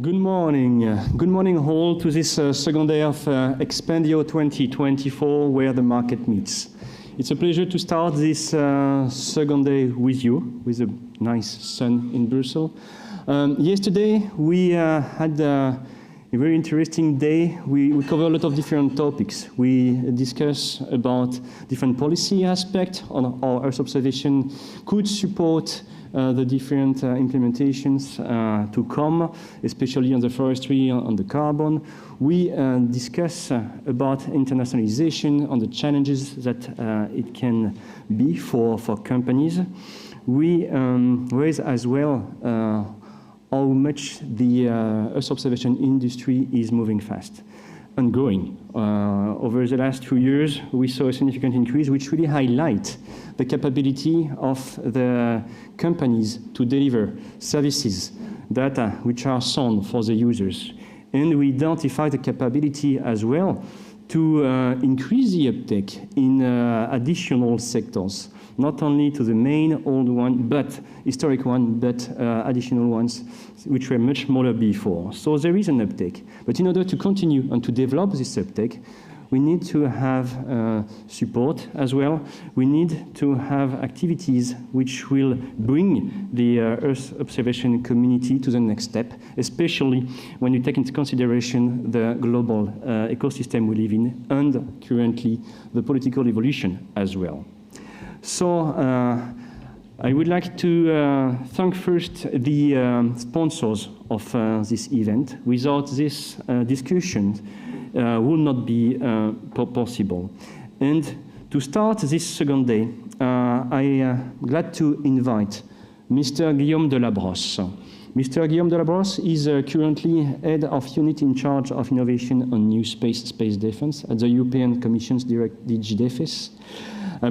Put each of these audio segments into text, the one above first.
Good morning. Good morning all to this second day of EXPANDEO 2024, where the market meets. It's a pleasure to start this second day with you, with a nice sun in Brussels. Yesterday we had a very interesting day. We covered a lot of different topics. We discussed about different policy aspects on how Earth observation could support the different implementations to come, especially on the forestry, on the carbon. We discuss about internationalization, on the challenges that it can be for companies. We raise as well how much the Earth observation industry is moving fast and growing. Over the last 2 years, we saw a significant increase, which really highlight the capability of the companies to deliver services, data, which are sound for the users. And we identify the capability as well to increase the uptake in additional sectors, not only to the main old one, but historic one, but additional ones, which were much smaller before. So there is an uptake. But in order to continue and to develop this uptake, we need to have support as well. We need to have activities which will bring the Earth observation community to the next step, especially when you take into consideration the global ecosystem we live in and currently the political evolution as well. So I would like to thank first the sponsors of this event. Without this discussion, would not be possible. And to start this second day, I am glad to invite Mr. Guillaume de la Brosse. Mr. Guillaume de la Brosse is currently head of unit in charge of innovation on new space defense at the European Commission's DG DEFIS.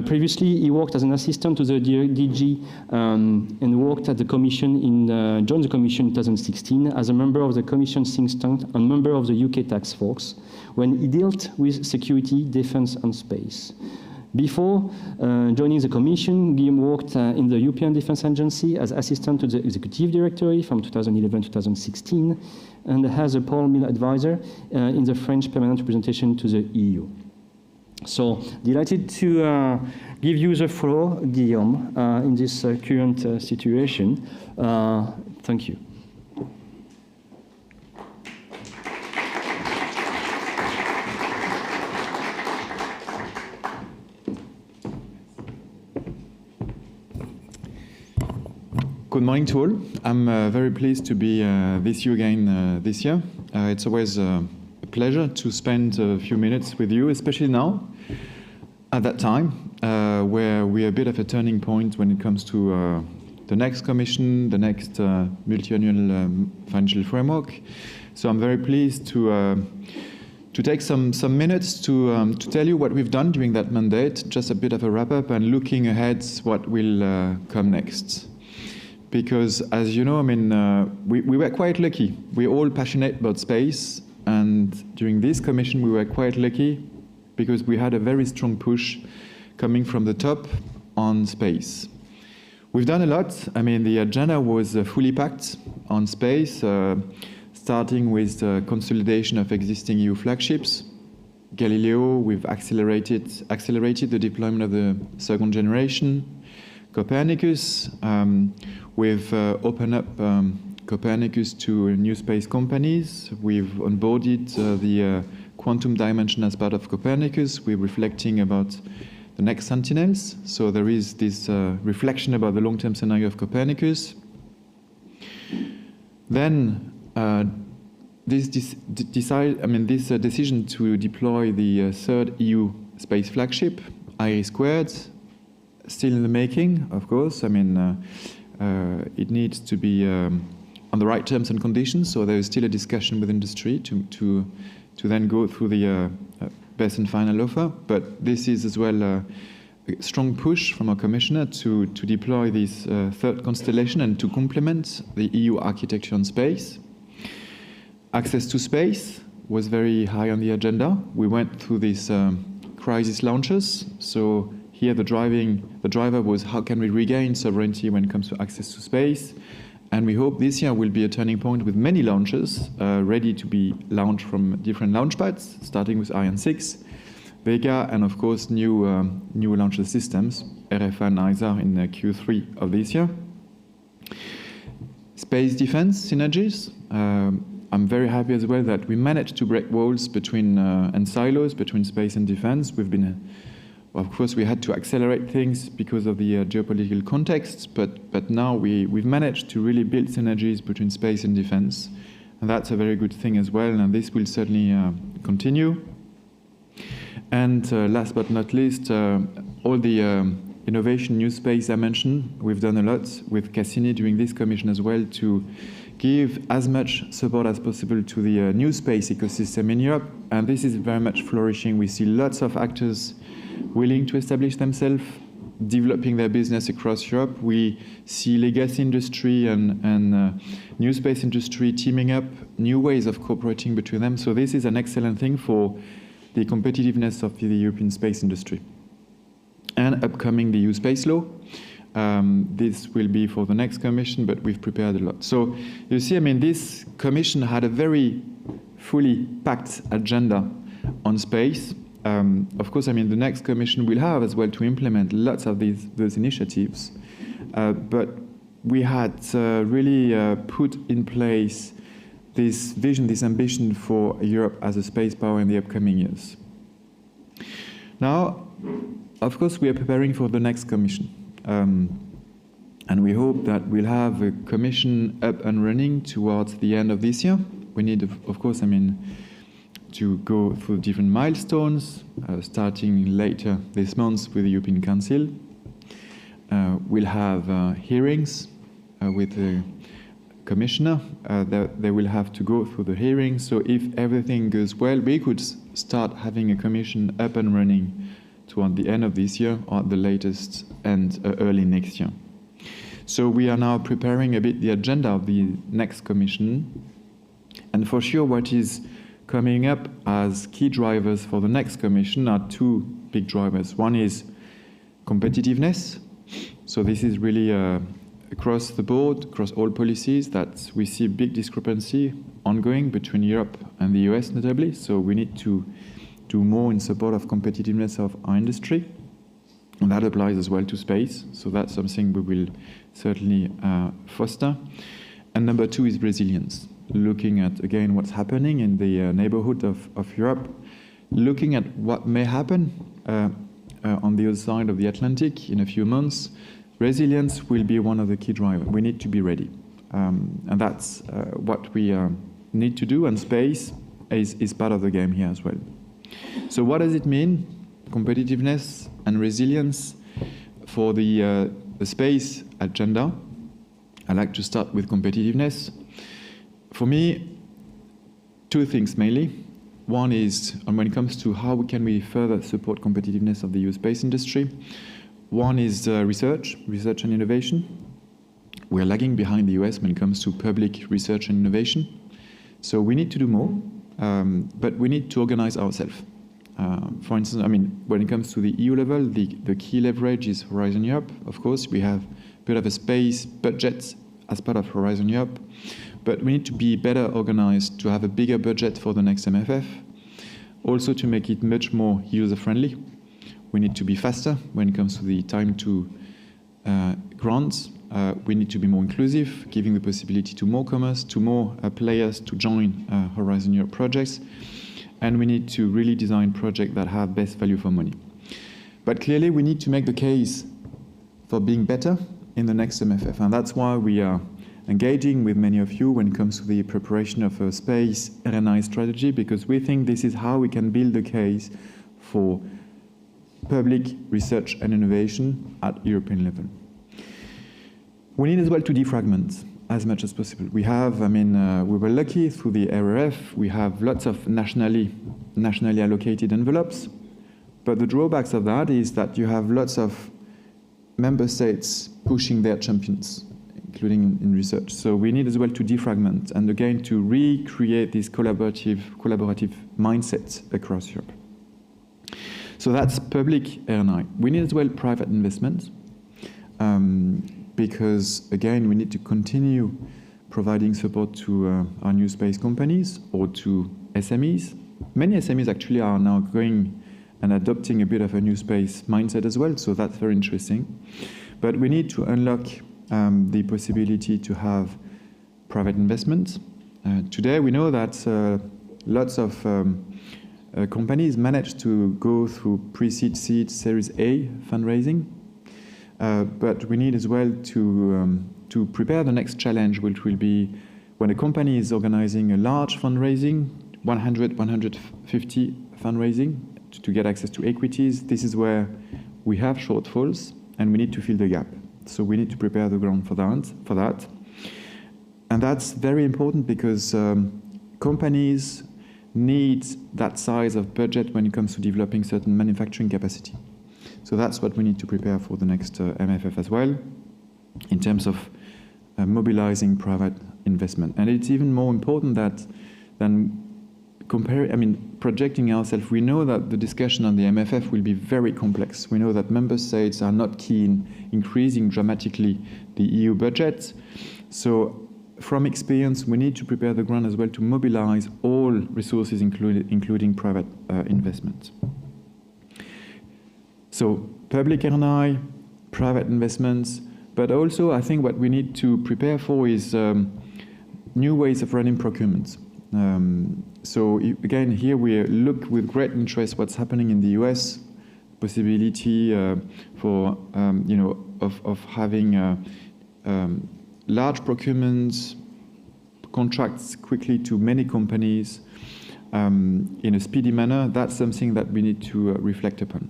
Previously, he worked as an assistant to the DG and worked at the Commission joined the Commission in 2016 as a member of the Commission think tank and member of the UK task force when he dealt with security, defense and space. Before joining the Commission, Guillaume worked in the European Defense Agency as assistant to the Executive Directory from 2011 to 2016 and as a Paul Mill advisor in the French permanent representation to the EU. So, delighted to give you the floor, Guillaume, in this current situation. Thank you. Good morning to all. I'm very pleased to be with you again this year. It's always a pleasure to spend a few minutes with you, especially now, at that time, where we're a bit of a turning point when it comes to the next Commission, the next multi-annual financial framework. So I'm very pleased to take some minutes to tell you what we've done during that mandate, just a bit of a wrap-up and looking ahead what will come next. Because, as you know, I mean, we were quite lucky. We're all passionate about space, and during this Commission we were quite lucky because we had a very strong push coming from the top on space. We've done a lot. I mean, the agenda was fully packed on space, starting with the consolidation of existing EU flagships. Galileo, we've accelerated the deployment of the second generation. Copernicus, we've opened up Copernicus to new space companies. We've onboarded the quantum dimension as part of Copernicus. We're reflecting about the next Sentinels. So there is this reflection about the long-term scenario of Copernicus. Then this decision to deploy the third EU space flagship, IRIS², still in the making, of course. I mean, it needs to be on the right terms and conditions, so there is still a discussion with industry to then go through the best and final offer. But this is as well a strong push from our Commissioner to deploy this third constellation and to complement the EU architecture on space. Access to space was very high on the agenda. We went through these crisis launches, so here the driver was how can we regain sovereignty when it comes to access to space. And we hope this year will be a turning point with many launches ready to be launched from different launch pads, starting with Ariane 6, Vega, and of course new launcher systems, RFA and ISAR in Q3 of this year. Space defense synergies. I'm very happy as well that we managed to break walls between and silos between space and defense. We've been, of course, we had to accelerate things because of the geopolitical context, but now we've managed to really build synergies between space and defense, and that's a very good thing as well. And this will certainly continue. And last but not least, all the innovation new space I mentioned, we've done a lot with Cassini during this commission as well to give as much support as possible to the new space ecosystem in Europe, and this is very much flourishing. We see lots of actors willing to establish themselves, developing their business across Europe. We see legacy industry and new space industry teaming up, new ways of cooperating between them. So this is an excellent thing for the competitiveness of the European space industry. And upcoming the EU space law. This will be for the next commission, but we've prepared a lot. So you see, I mean, this commission had a very fully packed agenda on space. Of course, I mean, the next commission will have as well to implement lots of those initiatives. But we had really put in place this vision, this ambition for Europe as a space power in the upcoming years. Now, of course, we are preparing for the next commission. And we hope that we'll have a commission up and running towards the end of this year. We need, of course, I mean, to go through different milestones, starting later this month with the European Council. We'll have hearings with the commissioner. They will have to go through the hearings. So if everything goes well, we could start having a commission up and running toward the end of this year or at the latest and early next year. So we are now preparing a bit the agenda of the next commission. And for sure what is coming up as key drivers for the next commission are two big drivers. One is competitiveness. So this is really across the board, across all policies, that we see big discrepancy ongoing between Europe and the US notably. So we need to do more in support of competitiveness of our industry. And that applies as well to space. So that's something we will certainly foster. And number two is resilience. Looking at, again, what's happening in the neighborhood of Europe, looking at what may happen on the other side of the Atlantic in a few months. Resilience will be one of the key drivers. We need to be ready. And that's what we need to do, and space is part of the game here as well. So what does it mean, competitiveness and resilience for the space agenda? I'd like to start with competitiveness. For me, two things mainly. One is, when it comes to how can we further support competitiveness of the EU space industry, one is research and innovation. We're lagging behind the US when it comes to public research and innovation. So we need to do more, but we need to organize ourselves. For instance, I mean, when it comes to the EU level, the key leverage is Horizon Europe. Of course, we have a bit of a space budget as part of Horizon Europe, but we need to be better organized to have a bigger budget for the next MFF, also to make it much more user-friendly. We need to be faster when it comes to the time to grants. We need to be more inclusive, giving the possibility to more commerce, to more players to join Horizon Europe projects. And we need to really design projects that have best value for money. But clearly, we need to make the case for being better in the next MFF. And that's why we are engaging with many of you when it comes to the preparation of a space R&I strategy, because we think this is how we can build the case for public research and innovation at European level. We need as well to defragment as much as possible. We have, we were lucky through the RRF, we have lots of nationally allocated envelopes, but the drawbacks of that is that you have lots of member states pushing their champions, including in research. So we need as well to defragment and again to recreate this collaborative mindset across Europe. So that's public R&I. We need as well private investment. because, again, we need to continue providing support to our new space companies or to SMEs. Many SMEs actually are now going and adopting a bit of a new space mindset as well, so that's very interesting. But we need to unlock the possibility to have private investment. Today we know that lots of companies manage to go through pre-seed, seed, Series A fundraising, but we need as well to prepare the next challenge, which will be when a company is organizing a large fundraising, 100, 150 fundraising, to get access to equities. This is where we have shortfalls and we need to fill the gap. So we need to prepare the ground for that. And that's very important because companies need that size of budget when it comes to developing certain manufacturing capacity. So that's what we need to prepare for the next MFF as well, in terms of mobilizing private investment. And it's even more important than projecting ourselves. We know that the discussion on the MFF will be very complex. We know that member states are not keen increasing dramatically the EU budget. So from experience, we need to prepare the ground as well to mobilize all resources, including private investment. So public R&I, private investments, but also I think what we need to prepare for is new ways of running procurement. So again, here we look with great interest what's happening in the US, possibility for of having large procurements, contracts quickly to many companies in a speedy manner. That's something that we need to reflect upon.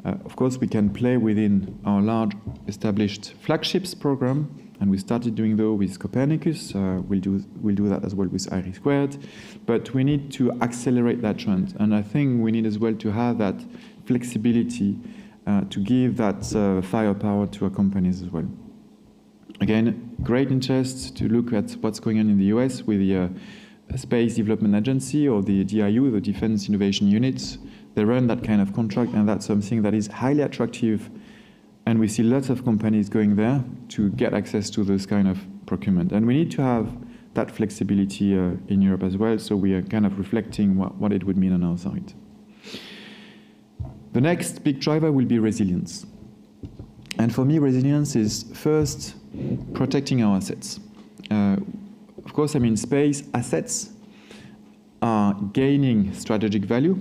Of course, we can play within our large established flagships program, and we started doing that with Copernicus. We'll do that as well with IRI². But we need to accelerate that trend, and I think we need as well to have that flexibility to give that firepower to our companies as well. Again, great interest to look at what's going on in the US with the Space Development Agency or the DIU, the Defense Innovation Unit. They run that kind of contract, and that's something that is highly attractive. And we see lots of companies going there to get access to this kind of procurement. And we need to have that flexibility in Europe as well, so we are kind of reflecting what it would mean on our side. The next big driver will be resilience. And for me, resilience is first protecting our assets. Of course, space assets are gaining strategic value.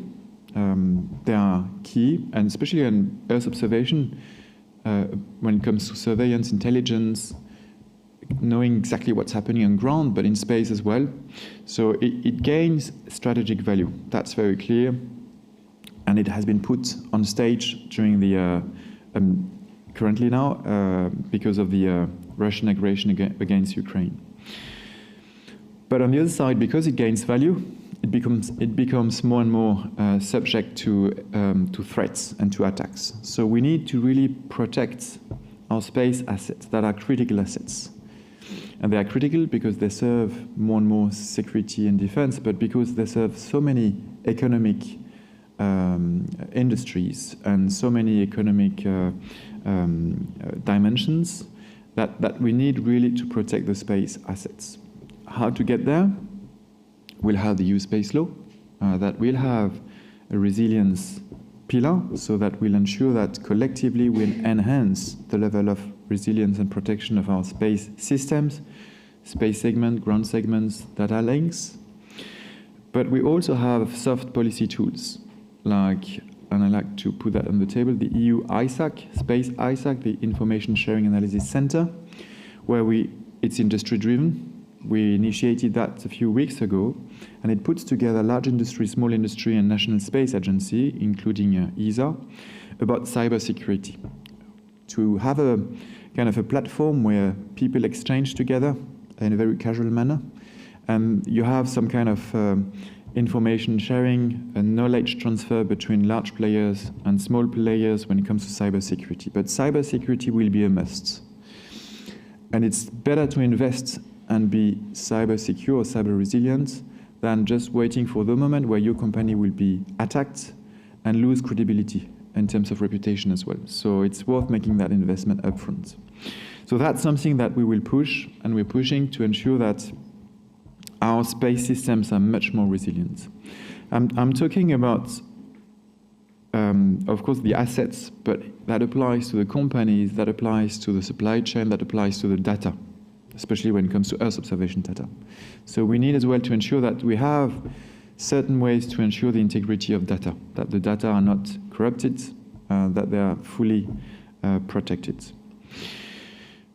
They are key, and especially in Earth observation, when it comes to surveillance, intelligence, knowing exactly what's happening on ground, but in space as well. So it gains strategic value. That's very clear. And it has been put on stage during the, currently now, because of the Russian aggression against Ukraine. But on the other side, because it gains value, it becomes more and more subject to threats and to attacks. So we need to really protect our space assets that are critical assets. And they are critical because they serve more and more security and defense, but because they serve so many economic industries and so many economic dimensions that we need really to protect the space assets. How to get there? We'll have the EU space law that will have a resilience pillar, so that will ensure that collectively we'll enhance the level of resilience and protection of our space systems, space segment, ground segments, data links. But we also have soft policy tools, and I like to put that on the table, the EU ISAC, Space ISAC, the Information Sharing Analysis Center, where it's industry-driven. We initiated that a few weeks ago, and it puts together large industry, small industry, and National Space Agency, including ESA, about cybersecurity. To have a kind of a platform where people exchange together in a very casual manner, and you have some kind of information sharing and knowledge transfer between large players and small players when it comes to cybersecurity. But cybersecurity will be a must. And it's better to invest and be cyber secure or cyber resilient than just waiting for the moment where your company will be attacked and lose credibility in terms of reputation as well. So it's worth making that investment upfront. So that's something that we will push, and we're pushing to ensure that our space systems are much more resilient. I'm talking about, of course, the assets, but that applies to the companies, that applies to the supply chain, that applies to the data, especially when it comes to Earth observation data. So we need as well to ensure that we have certain ways to ensure the integrity of data, that the data are not corrupted, that they are fully protected.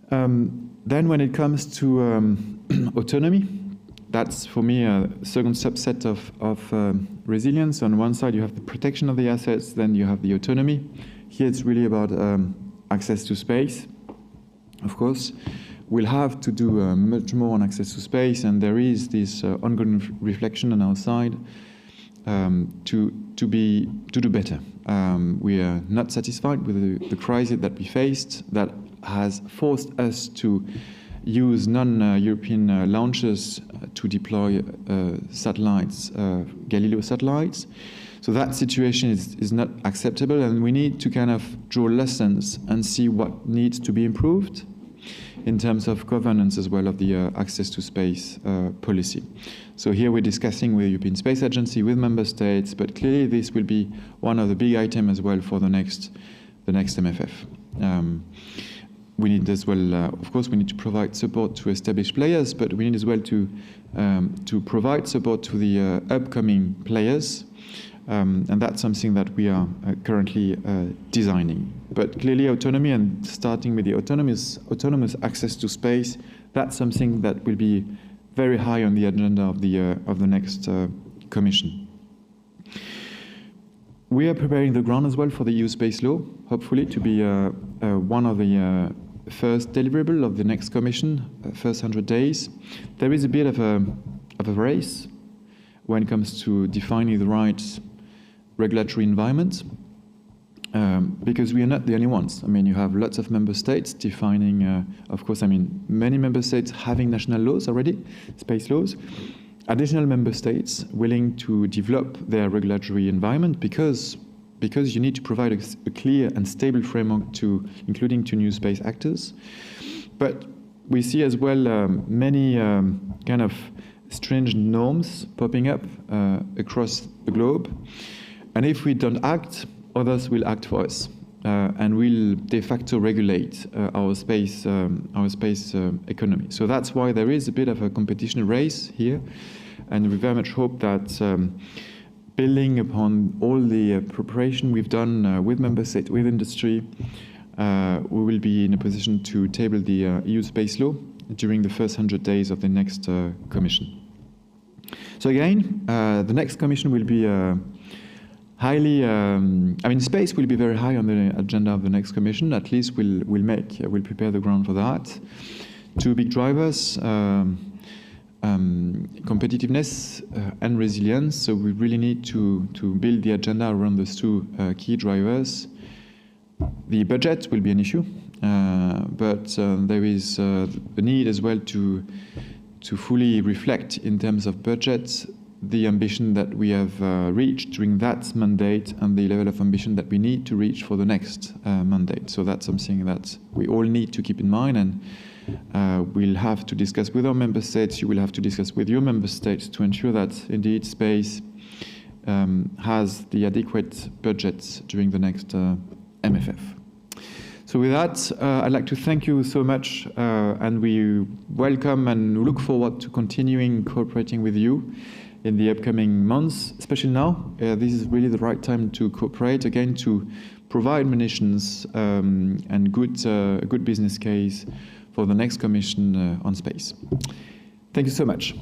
Then when it comes to autonomy, that's for me a second subset of resilience. On one side you have the protection of the assets, then you have the autonomy. Here it's really about access to space. Of course, we'll have to do much more on access to space, and there is this ongoing reflection on our side to do better. We are not satisfied with the crisis that we faced, that has forced us to use non-European launchers to deploy satellites, Galileo satellites. So that situation is not acceptable, and we need to kind of draw lessons and see what needs to be improved in terms of governance as well of the access to space policy. So here we're discussing with the European Space Agency, with member states, but clearly this will be one of the big items as well for the next MFF. We need as well, of course, we need to provide support to established players, but we need as well to provide support to the upcoming players, and that's something that we are currently designing. But clearly autonomy, and starting with the autonomous access to space, that's something that will be very high on the agenda of the next Commission. We are preparing the ground as well for the EU space law, hopefully to be one of the first deliverable of the next Commission, first 100 days. There is a bit of a race when it comes to defining the right regulatory environment, because we are not the only ones. I mean, you have lots of member states defining, of course, I mean, many member states having national laws already, space laws, additional member states willing to develop their regulatory environment because you need to provide a clear and stable framework including to new space actors. But we see as well many kind of strange norms popping up across the globe. And if we don't act, others will act for us and will de facto regulate our space economy. So that's why there is a bit of a competition race here, and we very much hope that building upon all the preparation we've done with member states, with industry, we will be in a position to table the EU space law during the first 100 days of the next Commission. So again, the next Commission will be highly, space will be very high on the agenda of the next Commission. At least we'll prepare the ground for that. Two big drivers, competitiveness and resilience. So we really need to build the agenda around those two key drivers. The budget will be an issue, but there is the need as well to fully reflect in terms of budget the ambition that we have reached during that mandate and the level of ambition that we need to reach for the next mandate. So that's something that we all need to keep in mind, and we'll have to discuss with our member states. You will have to discuss with your member states to ensure that indeed space has the adequate budget during the next MFF. So with that, I'd like to thank you so much, and we welcome and look forward to continuing cooperating with you in the upcoming months, especially now. This is really the right time to cooperate, again, to provide munitions and good business case for the next Commission on space. Thank you so much.